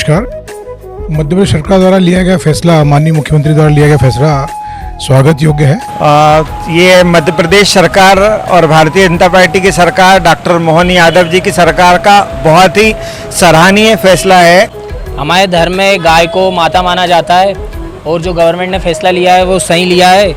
नमस्कार। मध्य प्रदेश सरकार द्वारा लिया गया फैसला, माननीय मुख्यमंत्री द्वारा लिया गया फैसला स्वागत योग्य है। ये मध्य प्रदेश सरकार और भारतीय जनता पार्टी की सरकार, डॉक्टर मोहन यादव जी की सरकार का बहुत ही सराहनीय फैसला है। हमारे धर्म में गाय को माता माना जाता है और जो गवर्नमेंट ने फैसला लिया है वो सही लिया है।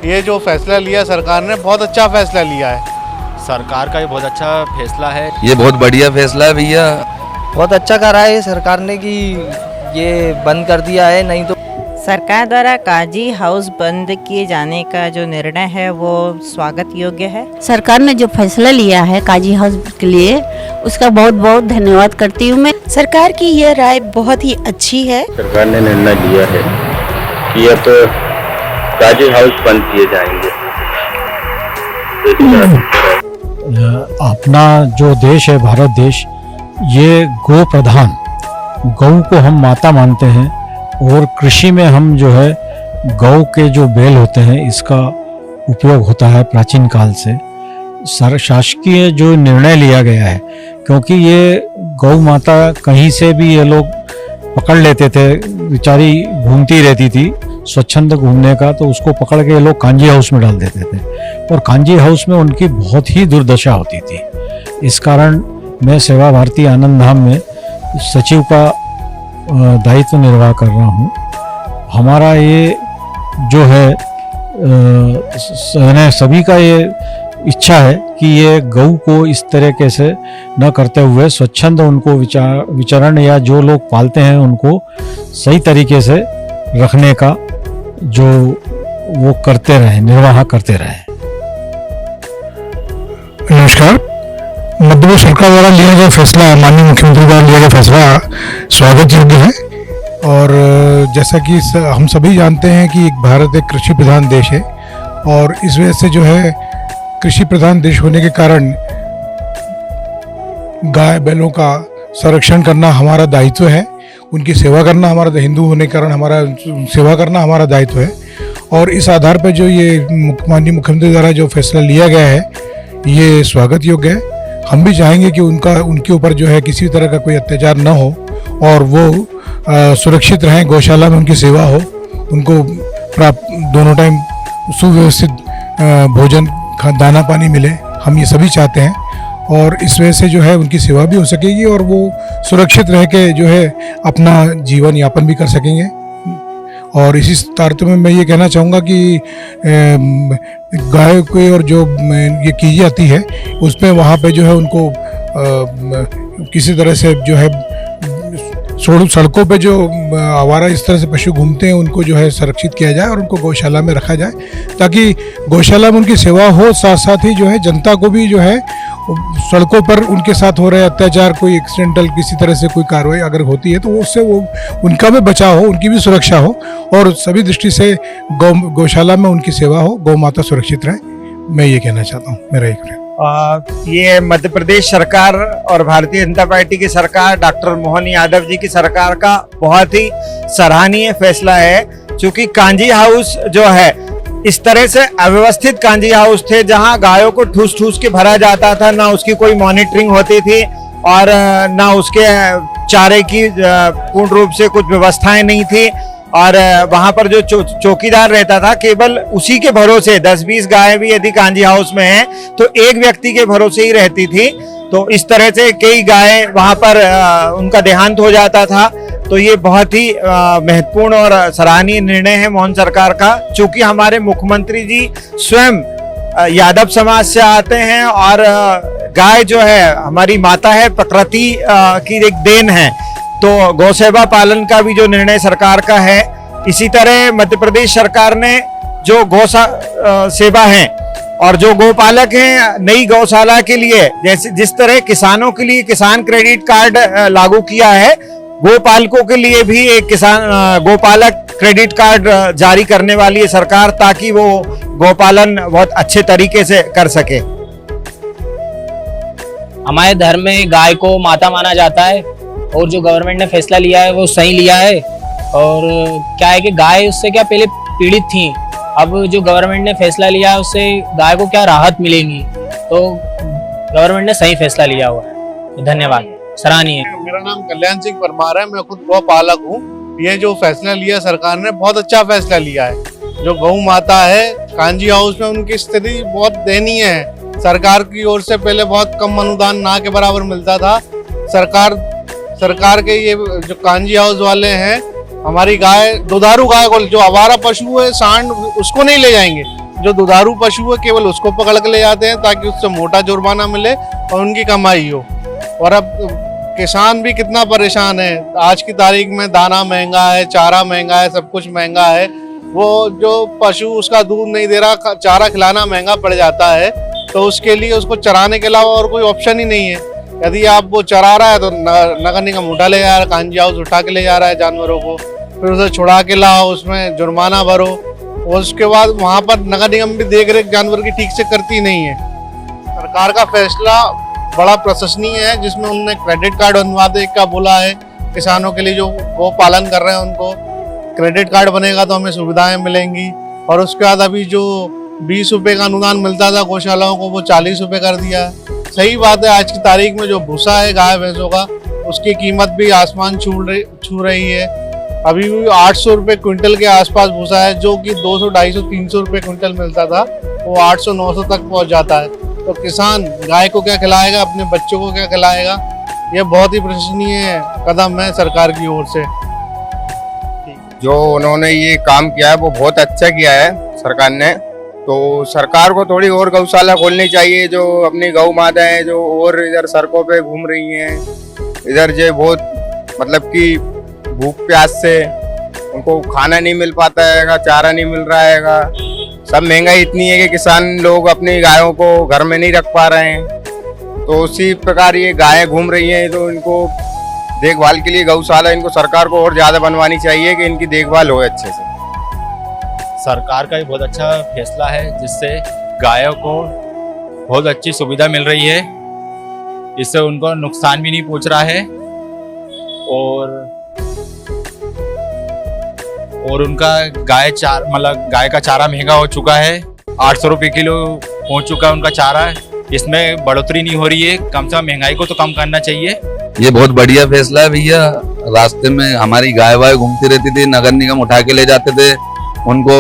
ये जो फैसला लिया सरकार ने, बहुत अच्छा फैसला लिया है। सरकार का ये बहुत अच्छा फैसला है। ये बहुत बढ़िया फैसला है भैया। बहुत अच्छा करा है सरकार ने कि ये बंद कर दिया है, नहीं तो सरकार द्वारा काजी हाउस बंद किए जाने का जो निर्णय है वो स्वागत योग्य है। सरकार ने जो फैसला लिया है काजी हाउस के लिए, उसका बहुत बहुत धन्यवाद करती हूँ मैं। सरकार की यह राय बहुत ही अच्छी है। सरकार ने निर्णय लिया है कि अब तो काजी हाउस बंद किए जाएंगे। अपना जो देश है, भारत देश, ये गौ प्रधान, गौ को हम माता मानते हैं और कृषि में हम जो है गौ के जो बैल होते हैं इसका उपयोग होता है प्राचीन काल से। शासकीय जो निर्णय लिया गया है, क्योंकि ये गौ माता कहीं से भी ये लोग पकड़ लेते थे, बेचारी घूमती रहती थी, स्वच्छंद घूमने का, तो उसको पकड़ के ये लोग कांजी हाउस में डाल देते थे और कांजी हाउस में उनकी बहुत ही दुर्दशा होती थी। इस कारण मैं सेवा भारती आनंद धाम में सचिव का दायित्व निर्वाह कर रहा हूँ। हमारा ये जो है सभी का ये इच्छा है कि ये गौ को इस तरीके से न करते हुए स्वच्छंद उनको विचरण या जो लोग पालते हैं उनको सही तरीके से रखने का जो वो करते रहे, निर्वाह करते रहे। नमस्कार। मध्य प्रदेश सरकार द्वारा लिया गया फैसला, माननीय मुख्यमंत्री द्वारा लिया गया फैसला स्वागत योग्य है। और जैसा कि हम सभी जानते हैं कि भारत एक कृषि प्रधान देश है और इस वजह से जो है कृषि प्रधान देश होने के कारण गाय बैलों का संरक्षण करना हमारा दायित्व है। उनकी सेवा करना हमारा, हिंदू होने के कारण हमारा सेवा करना हमारा दायित्व है। और इस आधार पर जो ये माननीय मुख्यमंत्री द्वारा जो फैसला लिया गया है ये स्वागत योग्य है। हम भी चाहेंगे कि उनके ऊपर जो है किसी तरह का कोई अत्याचार न हो और वो सुरक्षित रहें, गौशाला में उनकी सेवा हो, उनको प्राप्त दोनों टाइम सुव्यवस्थित भोजन, दाना पानी मिले, हम ये सभी चाहते हैं। और इस वजह से जो है उनकी सेवा भी हो सकेगी और वो सुरक्षित रह के जो है अपना जीवन यापन भी कर सकेंगे। और इसी तारतम्य में मैं ये कहना चाहूँगा कि गाय को और जो ये की जाती है उसमें वहाँ पे जो है उनको किसी तरह से जो है सड़कों पे जो आवारा इस तरह से पशु घूमते हैं उनको जो है संरक्षित किया जाए और उनको गौशाला में रखा जाए, ताकि गौशाला में उनकी सेवा हो, साथ साथ ही जो है जनता को भी जो है सड़कों पर उनके साथ हो रहे अत्याचार, कोई एक्सीडेंटल किसी तरह से कोई कार्रवाई अगर होती है तो उससे वो उनका भी बचाव हो, उनकी भी सुरक्षा हो और सभी दृष्टि से गौशाला में उनकी सेवा हो, गौ माता सुरक्षित रहे। मैं ये कहना चाहता हूँ, मेरा एक ये मध्य प्रदेश सरकार और भारतीय जनता पार्टी की सरकार, डॉक्टर मोहन यादव जी की सरकार का बहुत ही सराहनीय फैसला है। क्योंकि कांजी हाउस जो है, इस तरह से अव्यवस्थित कांजी हाउस थे जहां गायों को ठूस ठूस के भरा जाता था, ना उसकी कोई मॉनिटरिंग होती थी और ना उसके चारे की पूर्ण रूप से कुछ व्यवस्थाएं नहीं थी। और वहां पर जो चौकीदार रहता था केवल उसी के भरोसे, 10-20 गायें भी यदि कांजी हाउस में हैं तो एक व्यक्ति के भरोसे ही रहती थी। तो इस तरह से कई गायें वहां पर उनका देहांत हो जाता था। तो ये बहुत ही महत्वपूर्ण और सराहनीय निर्णय है मोहन सरकार का। चूंकि हमारे मुख्यमंत्री जी स्वयं यादव समाज से आते हैं और गाय जो है हमारी माता है, प्रकृति की एक देन है, तो गौसेवा पालन का भी जो निर्णय सरकार का है। इसी तरह मध्य प्रदेश सरकार ने जो गौ सेवा है और जो गोपालक हैं, नई गौशाला के लिए जैसे जिस तरह किसानों के लिए किसान क्रेडिट कार्ड लागू किया है, गोपालकों के लिए भी एक गोपालक क्रेडिट कार्ड जारी करने वाली है सरकार, ताकि वो गोपालन बहुत अच्छे तरीके से कर सके। हमारे धर्म में गाय को माता माना जाता है और जो गवर्नमेंट ने फैसला लिया है वो सही लिया है। और क्या है कि गाय उससे क्या पहले पीड़ित थी, अब जो गवर्नमेंट ने फैसला लिया है उससे गाय को क्या राहत मिलेगी, तो गवर्नमेंट ने सही फैसला लिया हुआ है। धन्यवाद। सराहनीय है। मेरा नाम कल्याण सिंह परमार है, मैं खुद गौ पालक हूँ। ये जो फैसला लिया सरकार ने बहुत अच्छा फैसला लिया है। जो गौ माता है कांजी हाउस में, उनकी स्थिति बहुत दयनीय है। सरकार की ओर से पहले बहुत कम अनुदान, ना के बराबर मिलता था। सरकार के ये जो कांजी हाउस वाले हैं, हमारी गाय, दुधारू गाय को, जो आवारा पशु है सांड, उसको नहीं ले जाएंगे। जो दुधारू पशु है केवल उसको पकड़ के ले जाते हैं ताकि उससे मोटा जुर्माना मिले और उनकी कमाई हो। और अब किसान भी कितना परेशान है। आज की तारीख में दाना महंगा है, चारा महंगा है, सब कुछ महंगा है। वो जो पशु उसका दूध नहीं दे रहा, चारा खिलाना महंगा पड़ जाता है, तो उसके लिए उसको चराने के अलावा और कोई ऑप्शन ही नहीं है। यदि आप वो चरा रहा है तो नगर निगम उठा ले जा रहा है, कांजी हाउस उठा के ले जा रहा है जानवरों को, फिर उसे छुड़ा के लाओ, उसमें जुर्माना भरो, और उसके बाद वहाँ पर नगर निगम भी देख रेख जानवर की ठीक से करती नहीं है। सरकार का फैसला बड़ा प्रशंसनीय है, जिसमें उन्होंने क्रेडिट कार्ड बनवाने का बोला है। किसानों के लिए जो गौ पालन कर रहे हैं उनको क्रेडिट कार्ड बनेगा तो हमें सुविधाएं मिलेंगी। और उसके बाद अभी जो 20 रुपये का अनुदान मिलता था गौशालाओं को, वो 40 रुपये कर दिया। सही बात है, आज की तारीख में जो भूसा है गाय भैंसों का, उसकी कीमत भी आसमान छू रही है। अभी भी 800 रुपये क्विंटल के आसपास भूसा है, जो कि 200, 250, 300 रुपये क्विंटल मिलता था, वो 800, 900 तक पहुंच जाता है। तो किसान गाय को क्या खिलाएगा, अपने बच्चों को क्या खिलाएगा? ये बहुत ही प्रशंसनीय कदम है सरकार की ओर से। जो उन्होंने ये काम किया है वो बहुत अच्छा किया है सरकार ने। तो सरकार को थोड़ी और गौशाला खोलनी चाहिए। जो अपनी गौ माता है जो और इधर सड़कों पे घूम रही हैं, इधर जो बहुत मतलब कि भूख प्यास से उनको खाना नहीं मिल पाता है, चारा नहीं मिल रहा है। सब महंगाई इतनी है कि किसान लोग अपनी गायों को घर में नहीं रख पा रहे हैं। तो उसी प्रकार ये गायें घूम रही हैं, तो इनको देखभाल के लिए गौशाला इनको सरकार को और ज़्यादा बनवानी चाहिए कि इनकी देखभाल हो अच्छे से। सरकार का ये बहुत अच्छा फैसला है, जिससे गायों को बहुत अच्छी सुविधा मिल रही है। इससे उनको नुकसान भी नहीं पहुंच रहा है और उनका गाय का चारा महंगा हो चुका है। 800 रुपये किलो पहुंच चुका है उनका चारा। इसमें बढ़ोतरी नहीं हो रही है। कम से कम महंगाई को तो कम करना चाहिए। ये बहुत बढ़िया फैसला है भैया। रास्ते में हमारी गाय वाय घूमती रहती थी, नगर निगम उठा के ले जाते थे, उनको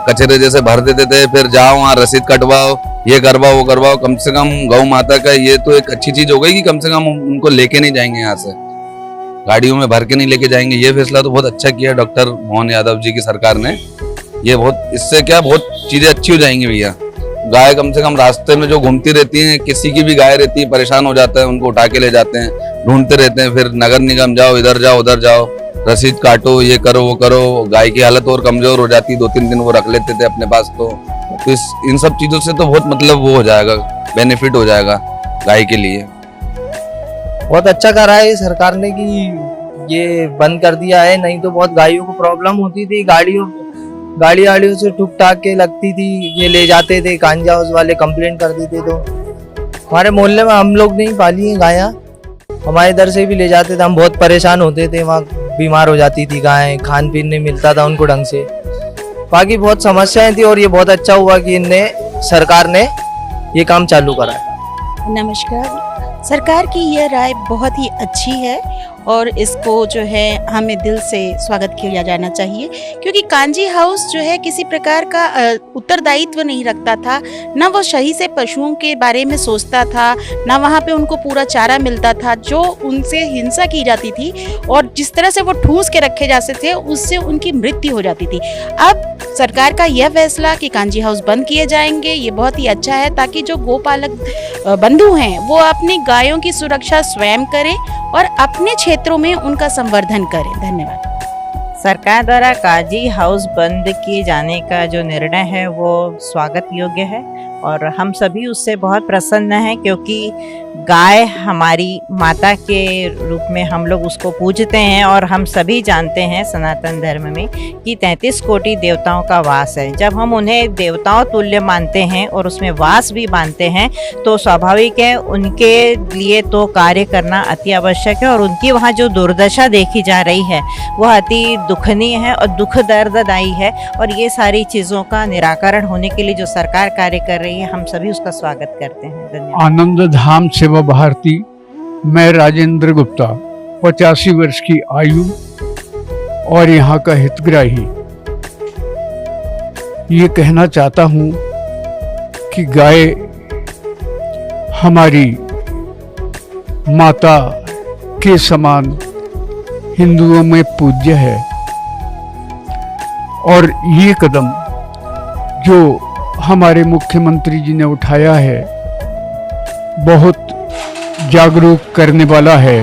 कचरे जैसे भर देते थे, फिर जाओ वहाँ रसीद कटवाओ, ये करवाओ वो करवाओ। कम से कम गौ माता का ये तो एक अच्छी चीज हो गई कि कम से कम उनको लेके नहीं जाएंगे, यहाँ से गाड़ियों में भर के नहीं लेके जाएंगे। ये फैसला तो बहुत अच्छा किया डॉक्टर मोहन यादव जी की सरकार ने। ये बहुत, इससे क्या बहुत चीजें अच्छी हो जाएंगी भैया। गाय कम से कम रास्ते में जो घूमती रहती हैं, किसी की भी गाय रहती है, परेशान हो जाता है, उनको उठा के ले जाते हैं, ढूंढते रहते हैं, फिर नगर निगम जाओ, इधर जाओ उधर जाओ, रसीद काटो, ये करो वो करो। गाय की हालत और कमजोर हो जाती, 2-3 दिन वो रख लेते थे अपने पास। तो इन सब चीजों से तो बहुत मतलब वो हो जाएगा, बेनिफिट हो जाएगा गाय के लिए। बहुत अच्छा करा है सरकार ने कि ये बंद कर दिया है, नहीं तो बहुत गायों को प्रॉब्लम होती थी। गाड़ियों से ठुक ठाक के लगती थी, ये ले जाते थे, कांजी हाउस वाले कंप्लेंट कर देते। तो हमारे मोहल्ले में हम लोग नहीं पाली हैं गायां, हमारे इधर से भी ले जाते थे। हम बहुत परेशान होते थे, वहाँ बीमार हो जाती थी गायें, खान पीन नहीं मिलता था उनको ढंग से, बाकी बहुत समस्याएं थी। और ये बहुत अच्छा हुआ कि सरकार ने ये काम चालू करा है। नमस्कार। सरकार की यह राय बहुत ही अच्छी है और इसको जो है हमें दिल से स्वागत किया जाना चाहिए, क्योंकि कांजी हाउस जो है किसी प्रकार का उत्तरदायित्व नहीं रखता था, ना वो सही से पशुओं के बारे में सोचता था, ना वहाँ पे उनको पूरा चारा मिलता था। जो उनसे हिंसा की जाती थी और जिस तरह से वो ठूस के रखे जाते थे, उससे उनकी मृत्यु हो जाती थी। अब सरकार का यह फैसला कि कांजी हाउस बंद किए जाएंगे, ये बहुत ही अच्छा है, ताकि जो गोपालक बंधु हैं वो अपनी गायों की सुरक्षा स्वयं करें और अपने क्षेत्रों में उनका संवर्धन करें। धन्यवाद। सरकार द्वारा काजी हाउस बंद किए जाने का जो निर्णय है वो स्वागत योग्य है और हम सभी उससे बहुत प्रसन्न हैं, क्योंकि गाय हमारी माता के रूप में हम लोग उसको पूजते हैं और हम सभी जानते हैं सनातन धर्म में कि 33 कोटि देवताओं का वास है। जब हम उन्हें देवताओं तुल्य मानते हैं और उसमें वास भी मानते हैं तो स्वाभाविक है उनके लिए तो कार्य करना अति आवश्यक है। और उनकी वहाँ जो दुर्दशा देखी जा रही है वह अति दुखनीय है और दुख दर्ददायी है, और ये सारी चीज़ों का निराकरण होने के लिए जो सरकार कार्य कर रही है हम सभी उसका स्वागत करते हैं। धन्यवाद। आनंद धाम सेवा भारती मैं राजेंद्र गुप्ता 85 वर्ष की आयु और यहाँ का हितग्राही ये कहना चाहता हूँ कि गाय हमारी माता के समान हिंदुओं में पूज्य है और ये कदम जो हमारे मुख्यमंत्री जी ने उठाया है बहुत जागरूक करने वाला है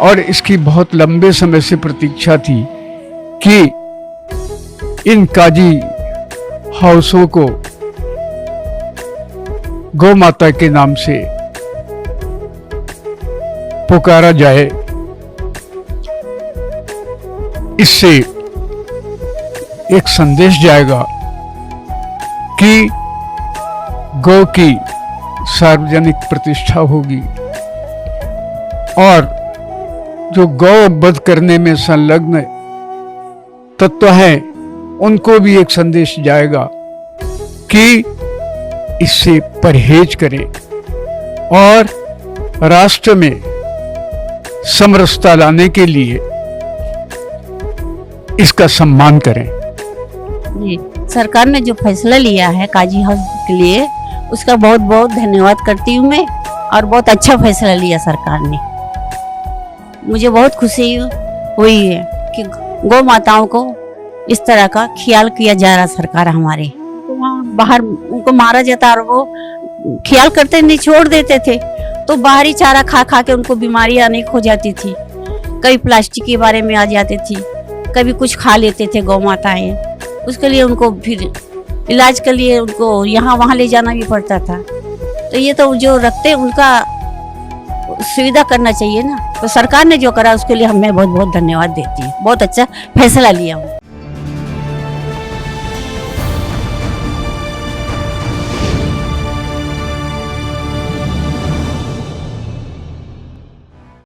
और इसकी बहुत लंबे समय से प्रतीक्षा थी कि इन काजी हाउसों को गौ माता के नाम से पुकारा जाए। इससे एक संदेश जाएगा कि गौ की सार्वजनिक प्रतिष्ठा होगी और जो गौ वध करने में संलग्न तत्व हैं उनको भी एक संदेश जाएगा कि इससे परहेज करें और राष्ट्र में समरसता लाने के लिए इसका सम्मान करें। जी, सरकार ने जो फैसला लिया है काजी हाउस के लिए उसका बहुत बहुत धन्यवाद करती हूँ मैं और बहुत अच्छा फैसला लिया सरकार ने। मुझे बहुत खुशी हुई है कि गौ माताओं को इस तरह का ख्याल किया जा रहा सरकार हमारे। तो वहाँ बाहर उनको मारा जाता और वो ख्याल करते नहीं छोड़ देते थे तो बाहरी चारा खा खा के उनको बीमारियां अनेक हो जाती थी। कभी प्लास्टिक के बारे में आ जाती थी, कभी कुछ खा लेते थे गौ माताएं। उसके लिए उनको फिर इलाज के लिए उनको यहाँ वहाँ ले जाना भी पड़ता था। तो ये तो जो रखते उनका सुविधा करना चाहिए ना। तो सरकार ने जो करा उसके लिए मैं बहुत बहुत धन्यवाद देती हूँ। बहुत अच्छा फैसला लिया हूँ।